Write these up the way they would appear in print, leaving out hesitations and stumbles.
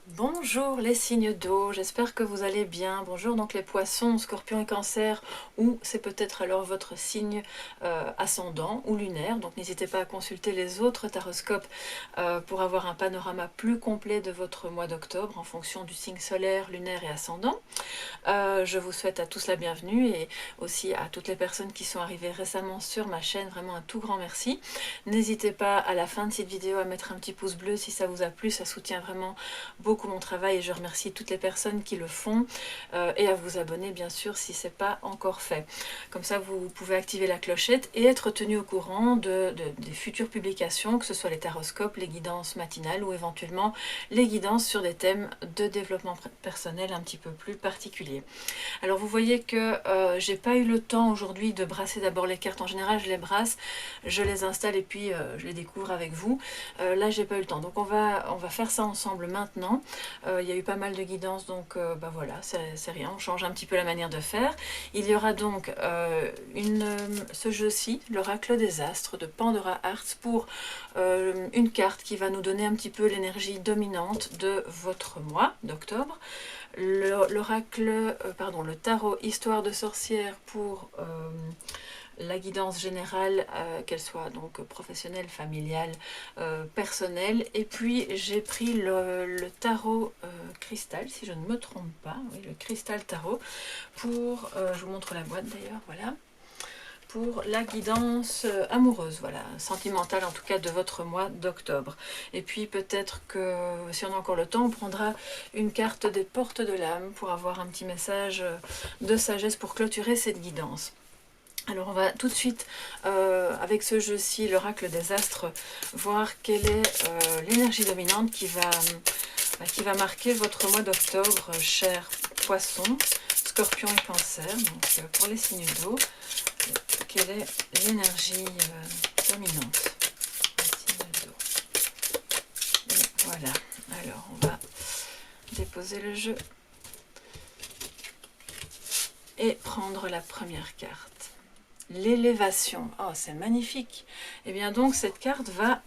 Bonjour les signes d'eau, j'espère que vous allez bien. Bonjour donc les poissons, scorpions et cancer, ou c'est peut-être alors votre signe ascendant ou lunaire. Donc n'hésitez pas à consulter les autres taroscopes pour avoir un panorama plus complet de votre mois d'octobre en fonction du signe solaire, lunaire et ascendant. Je vous souhaite à tous la bienvenue et aussi à toutes les personnes qui sont arrivées récemment sur ma chaîne, vraiment un tout grand merci. N'hésitez pas à la fin de cette vidéo à mettre un petit pouce bleu si ça vous a plu, ça soutient vraiment beaucoup mon travail et je remercie toutes les personnes qui le font et à vous abonner bien sûr si ce n'est pas encore fait. Comme ça vous pouvez activer la clochette et être tenu au courant des futures publications, que ce soit les taroscopes, les guidances matinales ou éventuellement les guidances sur des thèmes de développement personnel un petit peu plus particuliers. Alors vous voyez que j'ai pas eu le temps aujourd'hui de brasser d'abord les cartes. En général je les brasse, je les installe et puis je les découvre avec vous. Là j'ai pas eu le temps, donc on va faire ça ensemble maintenant. Il y a eu pas mal de guidances, donc bah voilà, c'est rien, on change un petit peu la manière de faire. Il y aura donc ce jeu-ci, l'oracle des astres de Pandora Hearts, pour une carte qui va nous donner un petit peu l'énergie dominante de votre mois d'octobre. L'oracle, le tarot Histoire de sorcière pour la guidance générale, qu'elle soit donc professionnelle, familiale, personnelle. Et puis j'ai pris le tarot cristal, si je ne me trompe pas, oui, le cristal tarot, pour, je vous montre la boîte d'ailleurs, voilà, pour la guidance amoureuse, voilà, sentimentale en tout cas de votre mois d'octobre. Et puis peut-être que si on a encore le temps, on prendra une carte des portes de l'âme pour avoir un petit message de sagesse pour clôturer cette guidance. Alors on va tout de suite, avec ce jeu-ci, l'oracle des astres, voir quelle est l'énergie dominante qui va marquer votre mois d'octobre, chers poissons, scorpions et cancer. Donc pour les signes d'eau, quelle est l'énergie dominante des signes d'eau. Voilà, alors on va déposer le jeu et prendre la première carte. L'élévation, oh c'est magnifique. Et bien donc cette carte va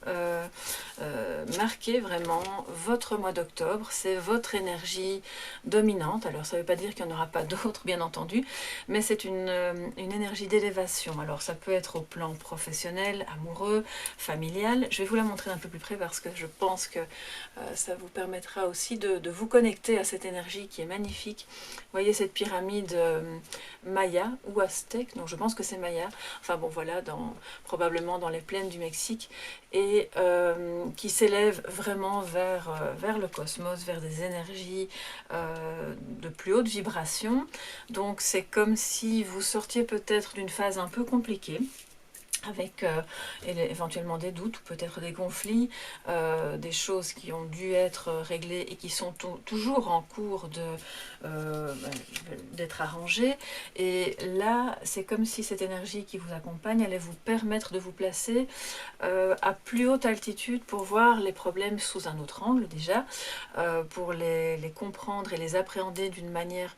marquer vraiment votre mois d'octobre, c'est votre énergie dominante. Alors ça ne veut pas dire qu'il n'y en aura pas d'autres bien entendu, mais c'est une énergie d'élévation. Alors ça peut être au plan professionnel, amoureux, familial. Je vais vous la montrer d'un peu plus près parce que je pense que ça vous permettra aussi de vous connecter à cette énergie qui est magnifique. Vous voyez cette pyramide Maya ou aztèque, donc je pense que c'est Maya. Enfin bon voilà, probablement dans les plaines du Mexique, et qui s'élève vraiment vers le cosmos, vers des énergies de plus haute vibration. Donc c'est comme si vous sortiez peut-être d'une phase un peu compliquée, avec éventuellement des doutes ou peut-être des conflits, des choses qui ont dû être réglées et qui sont toujours en cours d'être arrangées. Et là, c'est comme si cette énergie qui vous accompagne allait vous permettre de vous placer à plus haute altitude pour voir les problèmes sous un autre angle déjà, pour les comprendre et les appréhender d'une manière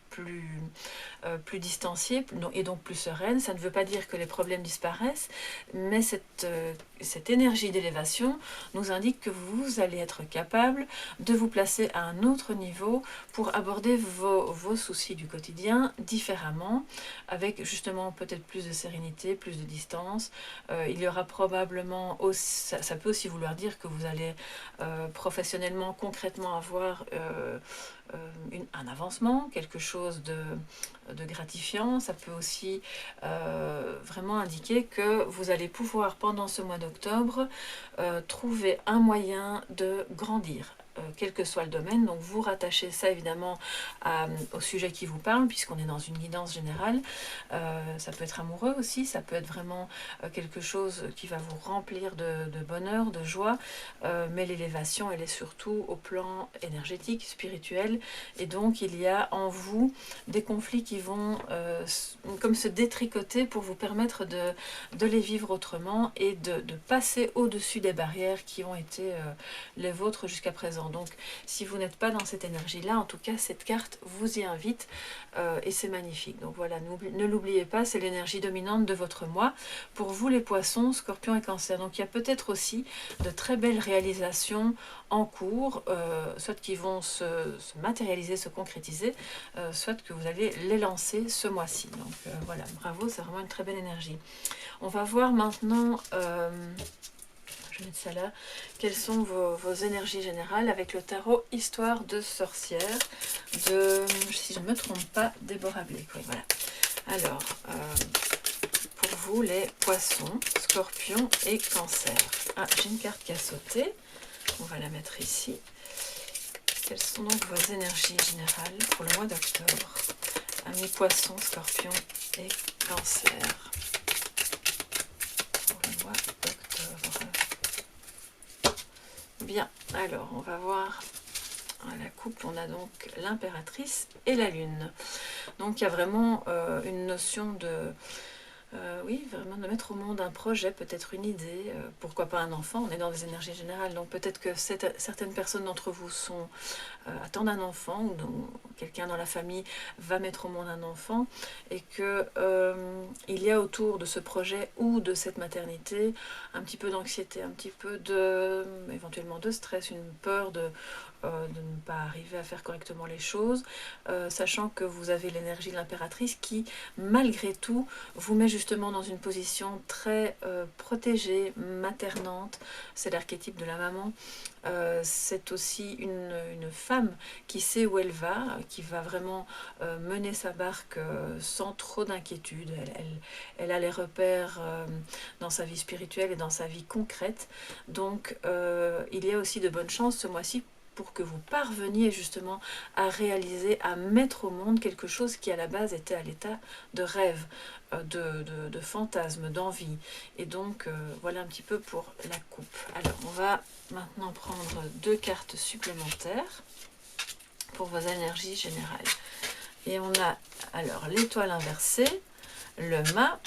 plus distanciée et donc plus sereine. Ça ne veut pas dire que les problèmes disparaissent, mais cette énergie d'élévation nous indique que vous allez être capable de vous placer à un autre niveau pour aborder vos soucis du quotidien différemment, avec justement peut-être plus de sérénité, plus de distance. Il y aura probablement aussi, ça peut aussi vouloir dire que vous allez professionnellement, concrètement avoir un avancement, quelque chose de gratifiant. Ça peut aussi vraiment indiquer que vous allez pouvoir pendant ce mois d'octobre trouver un moyen de grandir, quel que soit le domaine. Donc vous rattachez ça évidemment au sujet qui vous parle, puisqu'on est dans une guidance générale. Ça peut être amoureux aussi, ça peut être vraiment quelque chose qui va vous remplir de bonheur, de joie, mais l'élévation elle est surtout au plan énergétique, spirituel, et donc il y a en vous des conflits qui vont comme se détricoter pour vous permettre de les vivre autrement et de passer au-dessus des barrières qui ont été les vôtres jusqu'à présent. dominant. Donc si vous n'êtes pas dans cette énergie-là, en tout cas cette carte vous y invite et c'est magnifique. Donc voilà, ne l'oubliez pas, c'est l'énergie dominante de votre mois. Pour vous les poissons, scorpions et cancer. Donc il y a peut-être aussi de très belles réalisations en cours, soit qui vont se matérialiser, se concrétiser, soit que vous allez les lancer ce mois-ci. Donc voilà, bravo, c'est vraiment une très belle énergie. On va voir maintenant, je vais mettre ça là, quelles sont vos énergies générales avec le tarot Histoire de sorcière de, si je ne me trompe pas, Déborah Blake. Oui, voilà. Alors, pour vous les poissons, scorpions et cancer. Ah, j'ai une carte qui a sauté. On va la mettre ici. Quelles sont donc vos énergies générales pour le mois d'octobre? Amis poissons, scorpions et cancer. Pour le mois d'octobre. Bien, alors on va voir à la coupe, on a donc l'impératrice et la lune. Donc il y a vraiment une notion de... oui, vraiment de mettre au monde un projet, peut-être une idée, pourquoi pas un enfant, on est dans des énergies générales, donc peut-être que certaines personnes d'entre vous attendent un enfant, ou quelqu'un dans la famille va mettre au monde un enfant, et que il y a autour de ce projet ou de cette maternité un petit peu d'anxiété, un petit peu éventuellement de stress, une peur de ne pas arriver à faire correctement les choses, sachant que vous avez l'énergie de l'impératrice qui, malgré tout, vous met justement dans une position très protégée, maternante. C'est l'archétype de la maman. C'est aussi une femme qui sait où elle va, qui va vraiment mener sa barque sans trop d'inquiétude. Elle a les repères dans sa vie spirituelle et dans sa vie concrète. Donc il y a aussi de bonnes chances ce mois-ci pour que vous parveniez justement à réaliser, à mettre au monde quelque chose qui à la base était à l'état de rêve, de fantasme, d'envie. Et donc voilà un petit peu pour la coupe. Alors on va maintenant prendre 2 cartes supplémentaires pour vos énergies générales. Et on a alors l'étoile inversée, le mât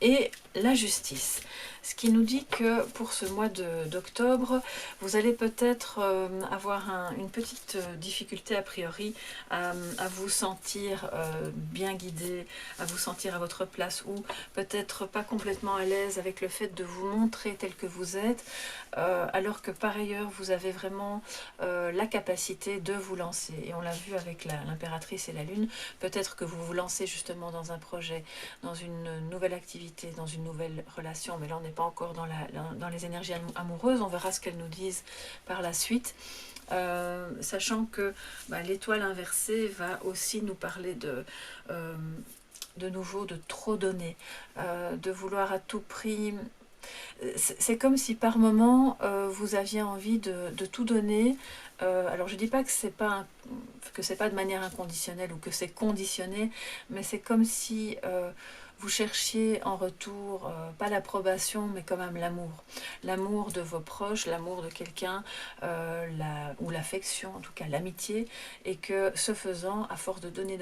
et la justice. Ce qui nous dit que pour ce mois d'octobre, vous allez peut-être avoir une petite difficulté a priori à vous sentir bien guidé, à vous sentir à votre place, ou peut-être pas complètement à l'aise avec le fait de vous montrer tel que vous êtes, alors que par ailleurs vous avez vraiment la capacité de vous lancer. Et on l'a vu avec l'impératrice et la lune, peut-être que vous vous lancez justement dans un projet, dans une nouvelle activité, dans une nouvelle relation, mais là on n'est pas encore dans les énergies amoureuses, on verra ce qu'elles nous disent par la suite. Sachant que l'étoile inversée va aussi nous parler de nouveau de trop donner, de vouloir à tout prix. C'est comme si par moment vous aviez envie de tout donner. Alors je dis pas que c'est pas de manière inconditionnelle ou que c'est conditionné, mais c'est comme si vous cherchiez en retour, pas l'approbation, mais quand même l'amour. L'amour de vos proches, l'amour de quelqu'un, ou l'affection, en tout cas l'amitié, et que ce faisant, à force de donner,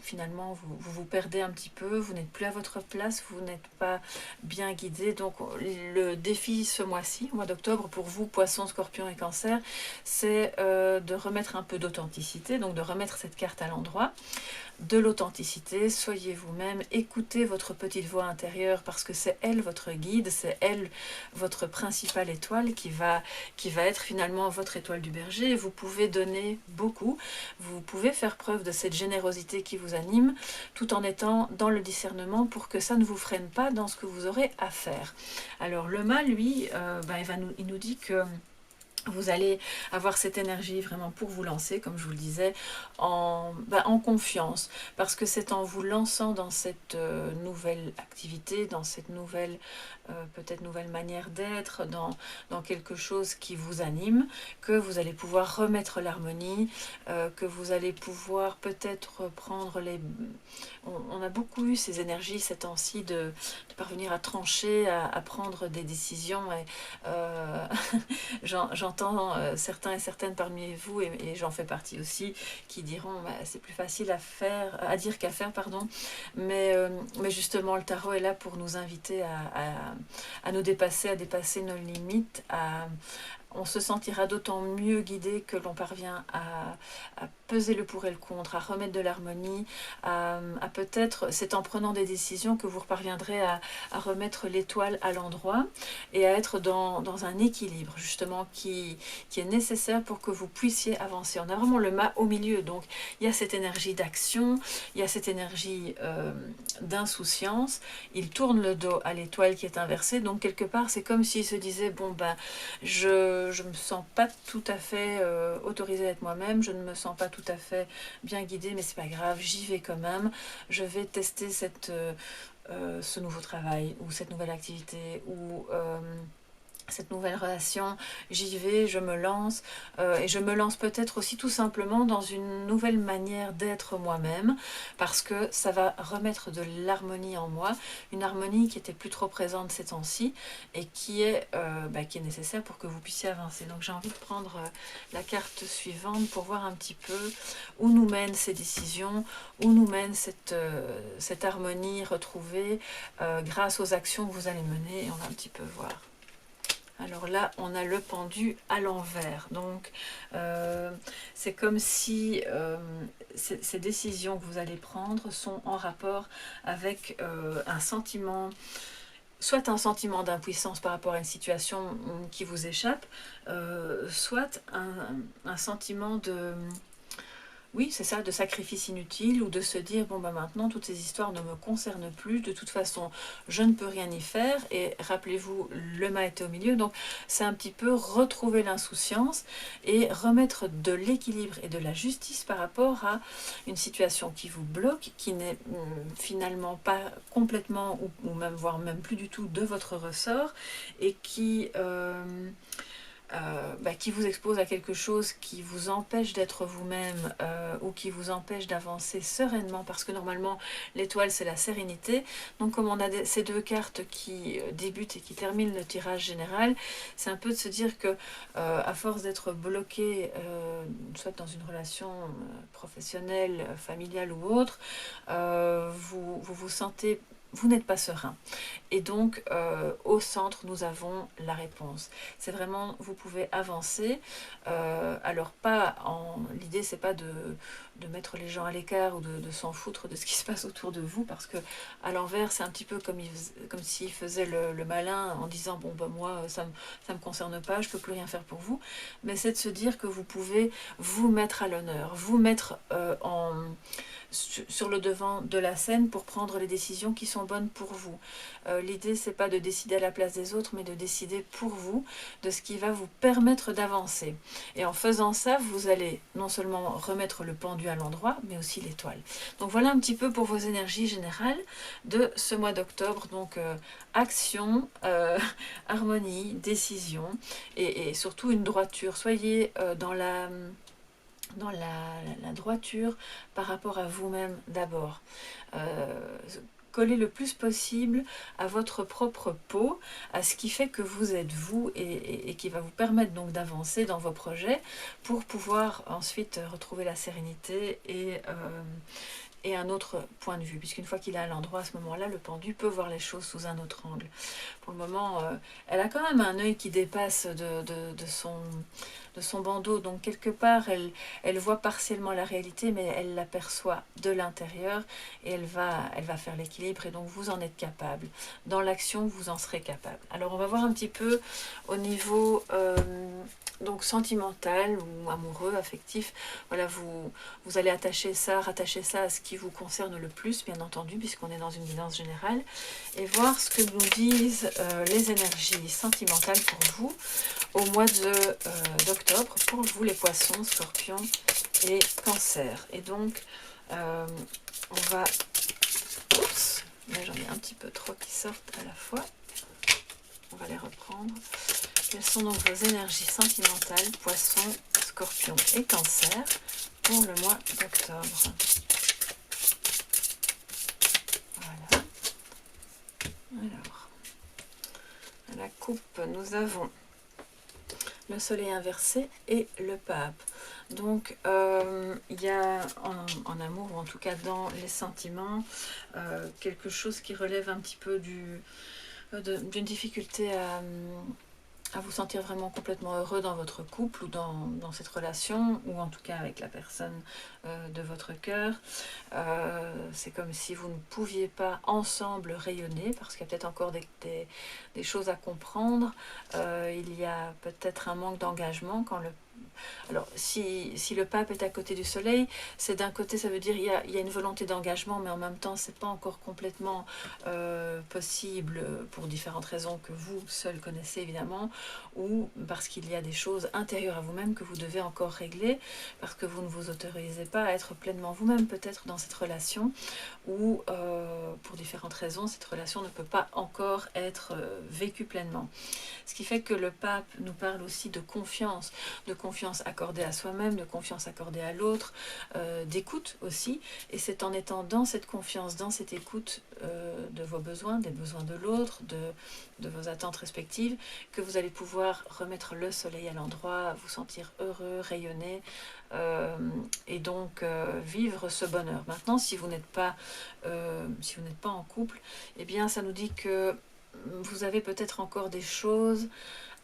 finalement vous perdez un petit peu, vous n'êtes plus à votre place, vous n'êtes pas bien guidé. Donc le défi ce mois-ci, au mois d'octobre, pour vous, poissons, scorpions et cancer, c'est de remettre un peu d'authenticité, donc de remettre cette carte à l'endroit. De l'authenticité, soyez vous-même, écoutez votre petite voix intérieure parce que c'est elle votre guide, c'est elle votre principale étoile qui va être finalement votre étoile du berger. Vous pouvez donner beaucoup, vous pouvez faire preuve de cette générosité qui vous anime tout en étant dans le discernement pour que ça ne vous freine pas dans ce que vous aurez à faire. Alors le mât, lui, il nous dit que vous allez avoir cette énergie vraiment pour vous lancer, comme je vous le disais, en confiance, parce que c'est en vous lançant dans cette nouvelle activité, dans cette nouvelle peut-être nouvelle manière d'être, dans quelque chose qui vous anime, que vous allez pouvoir remettre l'harmonie, que vous allez pouvoir peut-être prendre les... On a beaucoup eu ces énergies ces temps-ci de parvenir à trancher, à prendre des décisions, et j'entends certains et certaines parmi vous, et j'en fais partie aussi, qui diront c'est plus facile à dire qu'à faire, pardon, mais justement le tarot est là pour nous inviter à nous dépasser, à dépasser nos limites, on se sentira d'autant mieux guidé que l'on parvient à peser le pour et le contre, à remettre de l'harmonie, à peut-être, c'est en prenant des décisions que vous parviendrez à remettre l'étoile à l'endroit et à être dans un équilibre justement qui est nécessaire pour que vous puissiez avancer. On a vraiment le mât au milieu, donc il y a cette énergie d'action, il y a cette énergie d'insouciance. Il tourne le dos à l'étoile qui est inversée, donc quelque part c'est comme s'il se disait, bon ben je me sens pas tout à fait autorisée à être moi-même, je ne me sens pas tout à fait bien guidée, mais c'est pas grave, j'y vais quand même, je vais tester ce nouveau travail ou cette nouvelle activité ou cette nouvelle relation, j'y vais, je me lance, et je me lance peut-être aussi tout simplement dans une nouvelle manière d'être moi-même, parce que ça va remettre de l'harmonie en moi, une harmonie qui était plus trop présente ces temps-ci, et qui est nécessaire pour que vous puissiez avancer. Donc j'ai envie de prendre la carte suivante pour voir un petit peu où nous mènent ces décisions, où nous mène cette harmonie retrouvée grâce aux actions que vous allez mener, et on va un petit peu voir. Alors là, on a le pendu à l'envers. Donc, c'est comme si ces décisions que vous allez prendre sont en rapport avec un sentiment, soit un sentiment d'impuissance par rapport à une situation qui vous échappe, soit un sentiment de... Oui, c'est ça, de sacrifice inutile, ou de se dire, bon bah maintenant toutes ces histoires ne me concernent plus, de toute façon je ne peux rien y faire, et rappelez-vous, le mât était au milieu, donc c'est un petit peu retrouver l'insouciance et remettre de l'équilibre et de la justice par rapport à une situation qui vous bloque, qui n'est finalement pas complètement, ou même voire même plus du tout de votre ressort, et qui vous expose à quelque chose qui vous empêche d'être vous-même, ou qui vous empêche d'avancer sereinement, parce que normalement l'étoile c'est la sérénité. Donc comme on a ces deux cartes qui débutent et qui terminent le tirage général, c'est un peu de se dire que à force d'être bloqué, soit dans une relation professionnelle, familiale ou autre, vous sentez, vous n'êtes pas serein. Et donc, au centre, nous avons la réponse. C'est vraiment, vous pouvez avancer. Alors, pas l'idée, c'est pas de mettre les gens à l'écart ou de s'en foutre de ce qui se passe autour de vous, parce que à l'envers, c'est un petit peu comme s'il faisait le malin en disant, bon, ben moi, ça me concerne pas, je peux plus rien faire pour vous. Mais c'est de se dire que vous pouvez vous mettre à l'honneur, vous mettre sur le devant de la scène pour prendre les décisions qui sont bonnes pour vous. L'idée, c'est pas de décider à la place des autres, mais de décider pour vous de ce qui va vous permettre d'avancer. Et en faisant ça, vous allez non seulement remettre le pendu à l'endroit, mais aussi l'étoile. Donc voilà un petit peu pour vos énergies générales de ce mois d'octobre. Donc action, harmonie, décision, et surtout une droiture. Soyez dans la droiture par rapport à vous-même d'abord. Collez le plus possible à votre propre peau, à ce qui fait que vous êtes vous, et qui va vous permettre donc d'avancer dans vos projets pour pouvoir ensuite retrouver la sérénité et un autre point de vue, puisqu'une fois qu'il est à l'endroit, à ce moment-là, le pendu peut voir les choses sous un autre angle. Pour le moment, elle a quand même un œil qui dépasse de son bandeau, donc quelque part, elle voit partiellement la réalité, mais elle l'aperçoit de l'intérieur, et elle va faire l'équilibre, et donc vous en êtes capable. Dans l'action, vous en serez capable. Alors, on va voir un petit peu au niveau... donc sentimental ou amoureux, affectif, voilà, vous allez rattacher ça à ce qui vous concerne le plus, bien entendu, puisqu'on est dans une guidance générale, et voir ce que nous disent les énergies sentimentales pour vous au mois d'octobre, pour vous les poissons, scorpions et cancers. Et donc, on va... Oups, là j'en ai un petit peu trop qui sortent à la fois. On va les reprendre. Quelles sont donc vos énergies sentimentales, poissons, scorpions et cancer pour le mois d'octobre? Voilà. Alors, à la coupe, nous avons le soleil inversé et le pape. Donc, il y a en amour, ou en tout cas dans les sentiments, quelque chose qui relève un petit peu d'une difficulté à vous sentir vraiment complètement heureux dans votre couple ou dans cette relation, ou en tout cas avec la personne de votre cœur. C'est comme si vous ne pouviez pas ensemble rayonner, parce qu'il y a peut-être encore des choses à comprendre. Il y a peut-être un manque d'engagement quand le... Alors, si le pape est à côté du soleil, c'est d'un côté, ça veut dire il y a une volonté d'engagement, mais en même temps, c'est pas encore complètement possible pour différentes raisons que vous seul connaissez évidemment, ou parce qu'il y a des choses intérieures à vous-même que vous devez encore régler, parce que vous ne vous autorisez pas à être pleinement vous-même peut-être dans cette relation, ou pour différentes raisons, cette relation ne peut pas encore être vécue pleinement. Ce qui fait que le pape nous parle aussi de confiance accordée à soi-même, de confiance accordée à l'autre, d'écoute aussi. Et c'est en étant dans cette confiance, dans cette écoute de vos besoins, des besoins de l'autre, de vos attentes respectives, que vous allez pouvoir remettre le soleil à l'endroit, vous sentir heureux, rayonner, et donc vivre ce bonheur. Maintenant, si vous n'êtes pas en couple, eh bien ça nous dit que vous avez peut-être encore des choses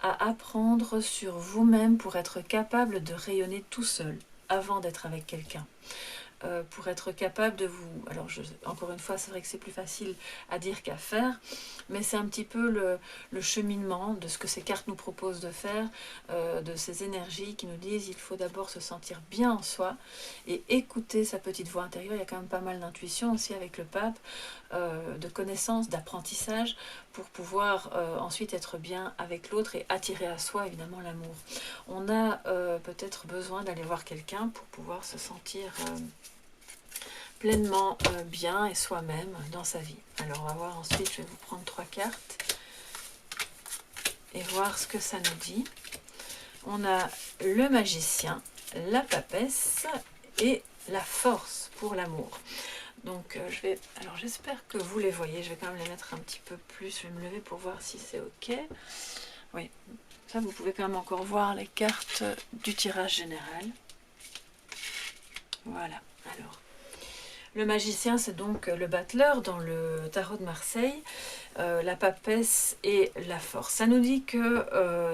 à apprendre sur vous-même pour être capable de rayonner tout seul avant d'être avec quelqu'un. Pour être capable de vous... Alors, encore une fois, c'est vrai que c'est plus facile à dire qu'à faire, mais c'est un petit peu le cheminement de ce que ces cartes nous proposent de faire, de ces énergies qui nous disent il faut d'abord se sentir bien en soi et écouter sa petite voix intérieure. Il y a quand même pas mal d'intuition aussi avec le pape, de connaissances, d'apprentissage, pour pouvoir ensuite être bien avec l'autre et attirer à soi évidemment l'amour. On a peut-être besoin d'aller voir quelqu'un pour pouvoir se sentir pleinement bien et soi-même dans sa vie. Alors on va voir ensuite, je vais vous prendre 3 cartes et voir ce que ça nous dit. On a le magicien, la papesse et la force pour l'amour. Donc alors j'espère que vous les voyez, je vais quand même les mettre un petit peu plus, je vais me lever pour voir si c'est ok. Oui, ça vous pouvez quand même encore voir les cartes du tirage général. Voilà, alors le magicien, c'est donc le battleur dans le tarot de Marseille, la papesse et la force. Ça nous dit qu'il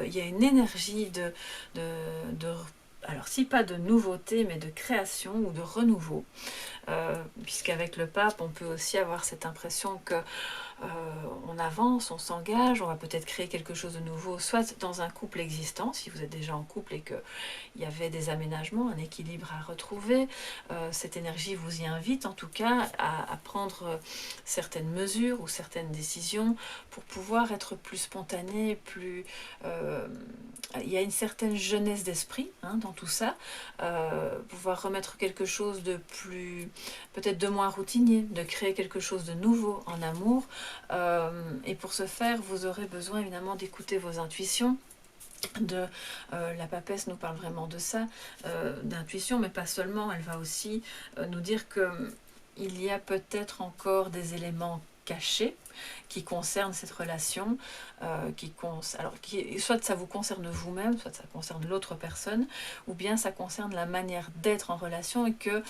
y a une énergie alors si pas de nouveauté, mais de création ou de renouveau. Puisqu'avec le pape, on peut aussi avoir cette impression que on avance, on s'engage, on va peut-être créer quelque chose de nouveau, soit dans un couple existant, si vous êtes déjà en couple et qu'il y avait des aménagements, un équilibre à retrouver. Cette énergie vous y invite en tout cas à prendre certaines mesures ou certaines décisions pour pouvoir être plus spontané, plus... il y a une certaine jeunesse d'esprit dans tout ça, pouvoir remettre quelque chose de plus, peut-être de moins routinier, de créer quelque chose de nouveau en amour. Et pour ce faire, vous aurez besoin évidemment d'écouter vos intuitions. La papesse nous parle vraiment de ça, d'intuition, mais pas seulement. Elle va aussi nous dire que il y a peut-être encore des éléments cachés qui concernent cette relation, soit ça vous concerne vous-même, soit ça concerne l'autre personne, ou bien ça concerne la manière d'être en relation, et que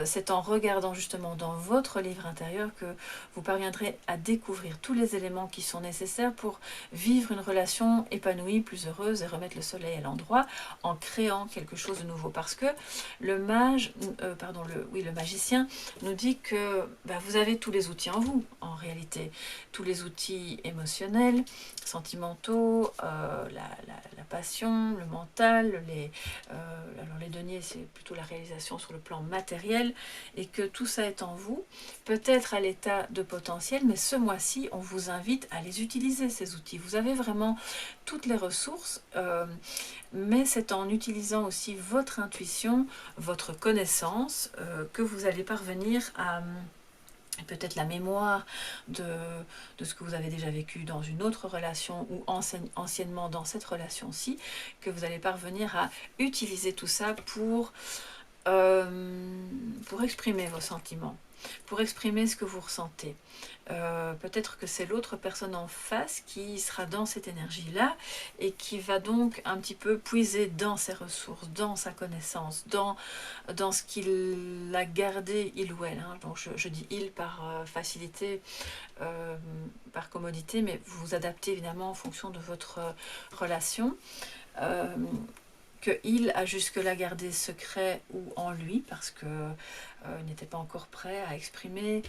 c'est en regardant justement dans votre livre intérieur que vous parviendrez à découvrir tous les éléments qui sont nécessaires pour vivre une relation épanouie, plus heureuse, et remettre le soleil à l'endroit en créant quelque chose de nouveau. Parce que le magicien nous dit que vous avez tous les outils en vous, en réalité. Tous les outils émotionnels, sentimentaux, la passion, le mental, alors les deniers, c'est plutôt la réalisation sur le plan matériel, et que tout ça est en vous, peut-être à l'état de potentiel, mais ce mois-ci, on vous invite à les utiliser, ces outils. Vous avez vraiment toutes les ressources, mais c'est en utilisant aussi votre intuition, votre connaissance, que vous allez parvenir à... peut-être la mémoire de ce que vous avez déjà vécu dans une autre relation ou anciennement dans cette relation-ci, que vous allez parvenir à utiliser tout ça pour pour exprimer vos sentiments, pour exprimer ce que vous ressentez. Peut-être que c'est l'autre personne en face qui sera dans cette énergie-là et qui va donc un petit peu puiser dans ses ressources, dans sa connaissance, dans ce qu'il a gardé, il ou elle. Hein. Donc je dis il par facilité, par commodité, mais vous vous adaptez évidemment en fonction de votre relation. Qu'il a jusque-là gardé secret ou en lui parce que il n'était pas encore prêt à exprimer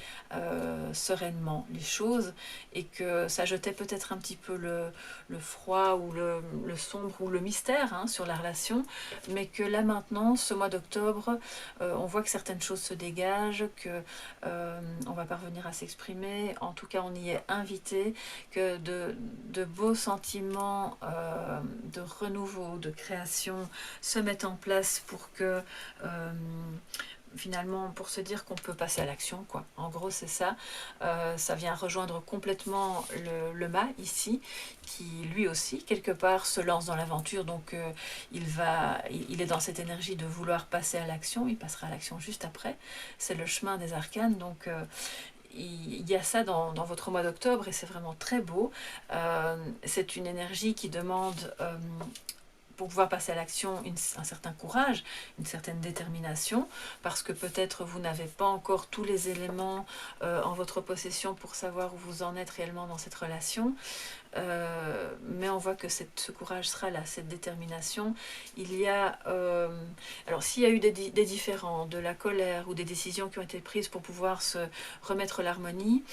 sereinement les choses et que ça jetait peut-être un petit peu le froid ou le sombre ou le mystère hein, sur la relation, mais que là maintenant, ce mois d'octobre, on voit que certaines choses se dégagent, que on va parvenir à s'exprimer, en tout cas on y est invité, que de beaux sentiments de renouveau, de création se mettent en place pour que finalement pour se dire qu'on peut passer à l'action quoi. En gros c'est ça. Ça vient rejoindre complètement le mât ici qui lui aussi quelque part se lance dans l'aventure donc il est dans cette énergie de vouloir passer à l'action, il passera à l'action juste après, c'est le chemin des arcanes donc il y a ça dans votre mois d'octobre et c'est vraiment très beau. C'est une énergie qui demande pour pouvoir passer à l'action un certain courage, une certaine détermination, parce que peut-être vous n'avez pas encore tous les éléments en votre possession pour savoir où vous en êtes réellement dans cette relation. Mais on voit que ce courage sera là, cette détermination. Il y a, alors s'il y a eu des différends, de la colère ou des décisions qui ont été prises pour pouvoir se remettre l'harmonie,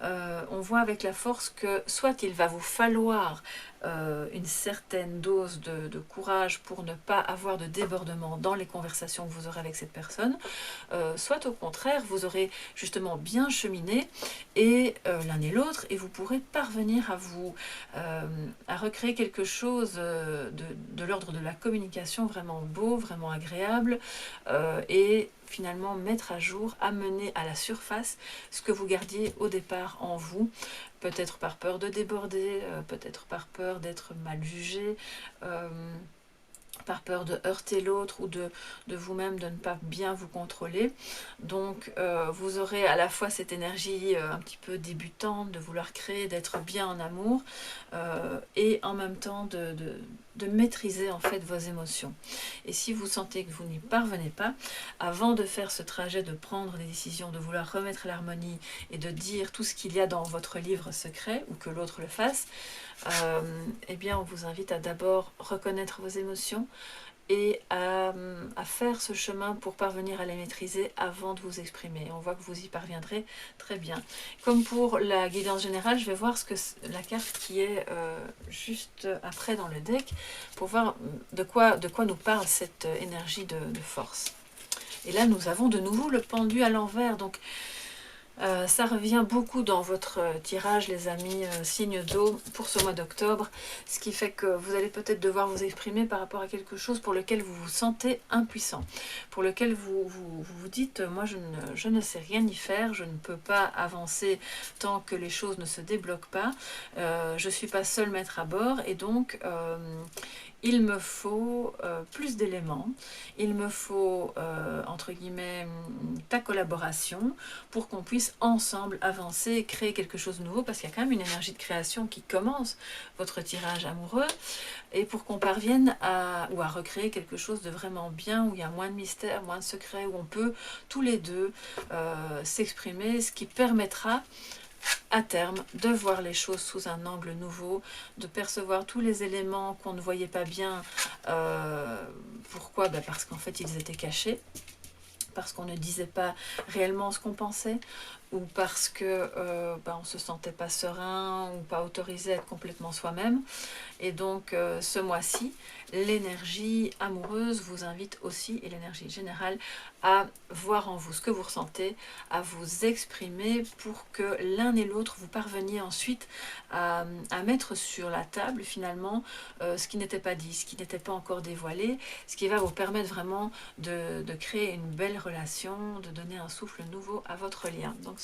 on voit avec la force que soit il va vous falloir une certaine dose de courage pour ne pas avoir de débordement dans les conversations que vous aurez avec cette personne, soit au contraire vous aurez justement bien cheminé et l'un et l'autre et vous pourrez parvenir à recréer quelque chose de l'ordre de la communication vraiment beau, vraiment agréable et finalement mettre à jour, amener à la surface ce que vous gardiez au départ en vous, peut-être par peur de déborder, peut-être par peur d'être mal jugé, par peur de heurter l'autre ou de vous-même de ne pas bien vous contrôler. Donc vous aurez à la fois cette énergie un petit peu débutante de vouloir créer, d'être bien en amour et en même temps de maîtriser en fait vos émotions. Et si vous sentez que vous n'y parvenez pas, avant de faire ce trajet de prendre des décisions, de vouloir remettre l'harmonie et de dire tout ce qu'il y a dans votre livre secret ou que l'autre le fasse, eh bien on vous invite à d'abord reconnaître vos émotions et à faire ce chemin pour parvenir à les maîtriser avant de vous exprimer. On voit que vous y parviendrez très bien. Comme pour la guidance générale, je vais voir la carte qui est juste après dans le deck pour voir de quoi nous parle cette énergie de force. Et là, nous avons de nouveau le pendu à l'envers. Donc, ça revient beaucoup dans votre tirage les amis, signe d'eau pour ce mois d'octobre, ce qui fait que vous allez peut-être devoir vous exprimer par rapport à quelque chose pour lequel vous vous sentez impuissant, pour lequel vous dites moi je ne sais rien y faire, je ne peux pas avancer tant que les choses ne se débloquent pas, je ne suis pas seul maître à bord et donc il me faut plus d'éléments, il me faut, entre guillemets, ta collaboration pour qu'on puisse ensemble avancer et créer quelque chose de nouveau, parce qu'il y a quand même une énergie de création qui commence votre tirage amoureux, et pour qu'on parvienne à recréer quelque chose de vraiment bien, où il y a moins de mystère, moins de secrets, où on peut tous les deux s'exprimer, ce qui permettra à terme de voir les choses sous un angle nouveau, de percevoir tous les éléments qu'on ne voyait pas bien. Pourquoi ? Parce qu'en fait ils étaient cachés, parce qu'on ne disait pas réellement ce qu'on pensait, ou parce que on se sentait pas serein ou pas autorisé à être complètement soi-même. Et donc ce mois-ci, l'énergie amoureuse vous invite aussi, et l'énergie générale, à voir en vous ce que vous ressentez, à vous exprimer pour que l'un et l'autre vous parveniez ensuite à mettre sur la table finalement ce qui n'était pas dit, ce qui n'était pas encore dévoilé, ce qui va vous permettre vraiment de créer une belle relation, de donner un souffle nouveau à votre lien. Donc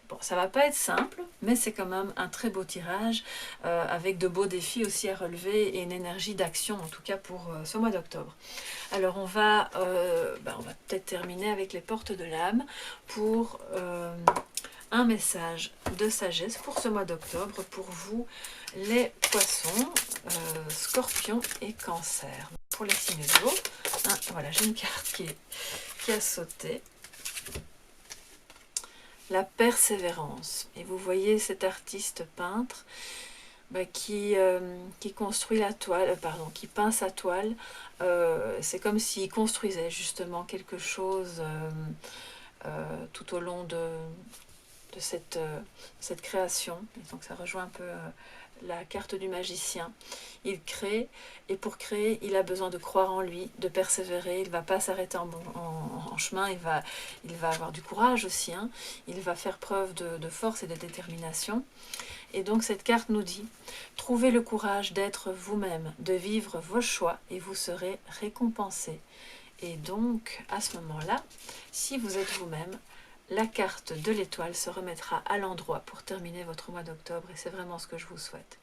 bon, ça va pas être simple, mais c'est quand même un très beau tirage avec de beaux défis aussi à relever et une énergie d'action en tout cas pour ce mois d'octobre. Alors on va peut-être terminer avec les portes de l'âme pour un message de sagesse pour ce mois d'octobre pour vous les poissons, scorpions et cancer. Pour les signes d'eau, hein, voilà, j'ai une carte qui a sauté. La persévérance. Et vous voyez cet artiste peintre qui construit la toile, qui peint sa toile. C'est comme s'il construisait justement quelque chose tout au long de cette création. Et donc ça rejoint un peu la carte du magicien. Il crée, et pour créer, il a besoin de croire en lui, de persévérer. Il ne va pas s'arrêter en chemin, il va avoir du courage aussi. Hein. Il va faire preuve de force et de détermination. Et donc cette carte nous dit, trouvez le courage d'être vous-même, de vivre vos choix, et vous serez récompensé. Et donc, à ce moment-là, si vous êtes vous-même, la carte de l'étoile se remettra à l'endroit pour terminer votre mois d'octobre, et c'est vraiment ce que je vous souhaite.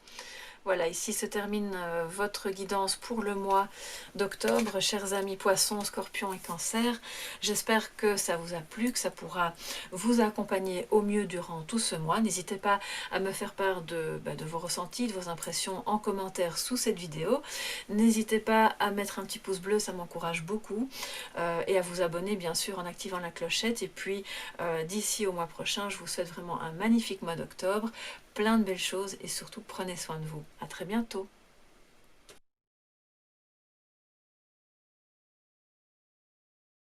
Voilà, ici se termine votre guidance pour le mois d'octobre, chers amis poissons, scorpions et cancer. J'espère que ça vous a plu, que ça pourra vous accompagner au mieux durant tout ce mois. N'hésitez pas à me faire part de vos ressentis, de vos impressions en commentaire sous cette vidéo. N'hésitez pas à mettre un petit pouce bleu, ça m'encourage beaucoup. Et à vous abonner bien sûr en activant la clochette. Et puis d'ici au mois prochain, je vous souhaite vraiment un magnifique mois d'octobre. Plein de belles choses et surtout prenez soin de vous. À très bientôt.